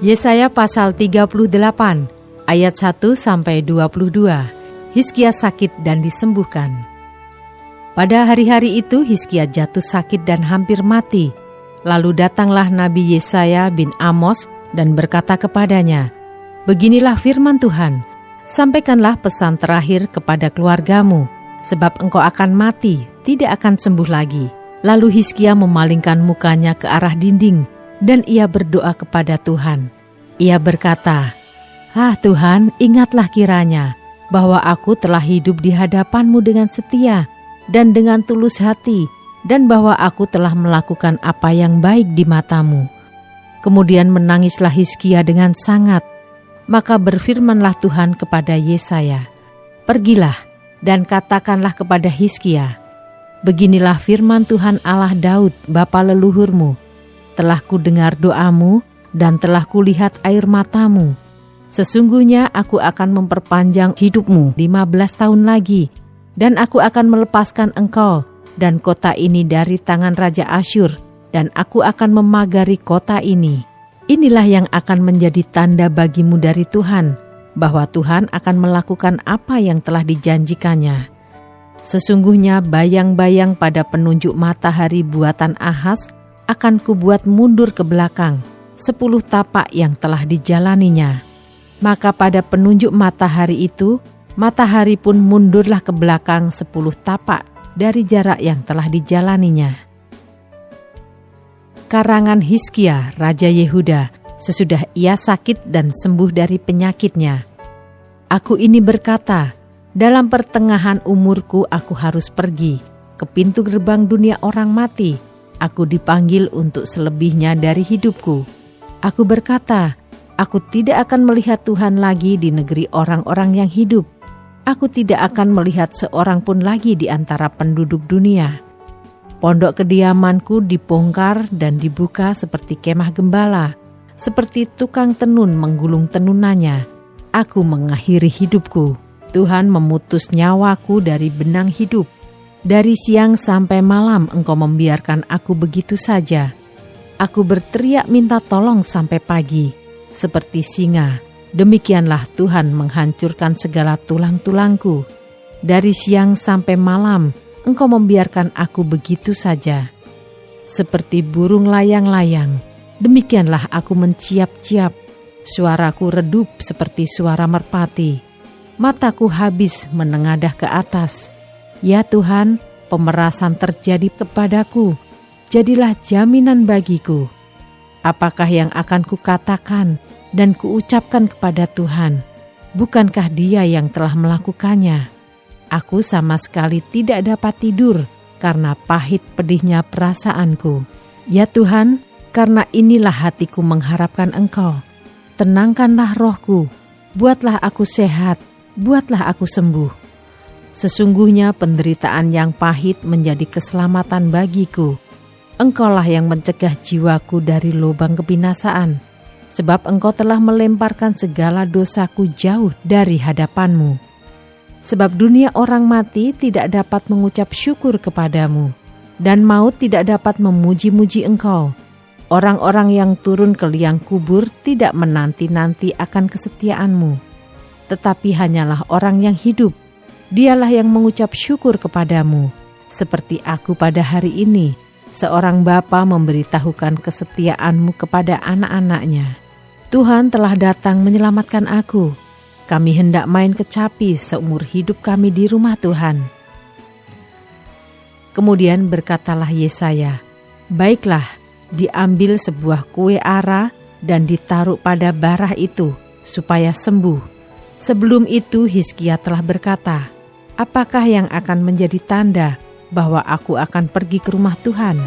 Yesaya pasal 38 ayat 1-22. Hizkia sakit dan disembuhkan. Pada hari-hari itu Hizkia jatuh sakit dan hampir mati. Lalu datanglah Nabi Yesaya bin Amos dan berkata kepadanya, "Beginilah firman Tuhan, sampaikanlah pesan terakhir kepada keluargamu, sebab engkau akan mati, tidak akan sembuh lagi." Lalu Hizkia memalingkan mukanya ke arah dinding, dan ia berdoa kepada Tuhan. Ia berkata, Tuhan, ingatlah kiranya bahwa aku telah hidup di hadapan-Mu dengan setia dan dengan tulus hati, dan bahwa aku telah melakukan apa yang baik di mata-Mu." Kemudian menangislah Hizkia dengan sangat. Maka berfirmanlah Tuhan kepada Yesaya, "Pergilah dan katakanlah kepada Hizkia, beginilah firman Tuhan Allah Daud, bapa leluhurmu. Telah kudengar doamu dan telah kulihat air matamu. Sesungguhnya aku akan memperpanjang hidupmu 15 tahun lagi, dan aku akan melepaskan engkau dan kota ini dari tangan Raja Asyur, dan aku akan memagari kota ini. Inilah yang akan menjadi tanda bagimu dari Tuhan, bahwa Tuhan akan melakukan apa yang telah dijanjikannya. Sesungguhnya bayang-bayang pada penunjuk matahari buatan Ahaz akan kubuat mundur ke belakang 10 tapak yang telah dijalaninya. Maka pada penunjuk matahari itu, matahari pun mundurlah ke belakang 10 tapak dari jarak yang telah dijalaninya. Karangan Hizkia, Raja Yehuda, sesudah ia sakit dan sembuh dari penyakitnya. Aku ini berkata, dalam pertengahan umurku aku harus pergi ke pintu gerbang dunia orang mati. Aku dipanggil untuk selebihnya dari hidupku. Aku berkata, aku tidak akan melihat Tuhan lagi di negeri orang-orang yang hidup. Aku tidak akan melihat seorang pun lagi di antara penduduk dunia. Pondok kediamanku dibongkar dan dibuka seperti kemah gembala, seperti tukang tenun menggulung tenunannya. Aku mengakhiri hidupku. Tuhan memutus nyawaku dari benang hidup. Dari siang sampai malam Engkau membiarkan aku begitu saja. Aku berteriak minta tolong sampai pagi. Seperti singa, demikianlah Tuhan menghancurkan segala tulang-tulangku. Dari siang sampai malam Engkau membiarkan aku begitu saja. Seperti burung layang-layang, demikianlah aku menciap-ciap. Suaraku redup seperti suara merpati. Mataku habis menengadah ke atas. Ya Tuhan, pemerasan terjadi kepadaku. Jadilah jaminan bagiku. Apakah yang akan kukatakan dan kuucapkan kepada Tuhan? Bukankah Dia yang telah melakukannya? Aku sama sekali tidak dapat tidur karena pahit pedihnya perasaanku. Ya Tuhan, karena inilah hatiku mengharapkan Engkau. Tenangkanlah rohku, buatlah aku sehat. Buatlah aku sembuh. Sesungguhnya penderitaan yang pahit menjadi keselamatan bagiku. Engkaulah yang mencegah jiwaku dari lubang kebinasaan, sebab Engkau telah melemparkan segala dosaku jauh dari hadapan-Mu. Sebab dunia orang mati tidak dapat mengucap syukur kepadamu, dan maut tidak dapat memuji-muji Engkau. Orang-orang yang turun ke liang kubur tidak menanti-nanti akan kesetiaan-Mu. Tetapi hanyalah orang yang hidup, dialah yang mengucap syukur kepadamu. Seperti aku pada hari ini, seorang bapa memberitahukan kesetiaan-Mu kepada anak-anaknya. Tuhan telah datang menyelamatkan aku. Kami hendak main kecapi seumur hidup kami di rumah Tuhan. Kemudian berkatalah Yesaya, baiklah, diambil sebuah kue ara dan ditaruh pada barah itu, supaya sembuh. Sebelum itu Hizkia telah berkata, apakah yang akan menjadi tanda bahwa aku akan pergi ke rumah Tuhan?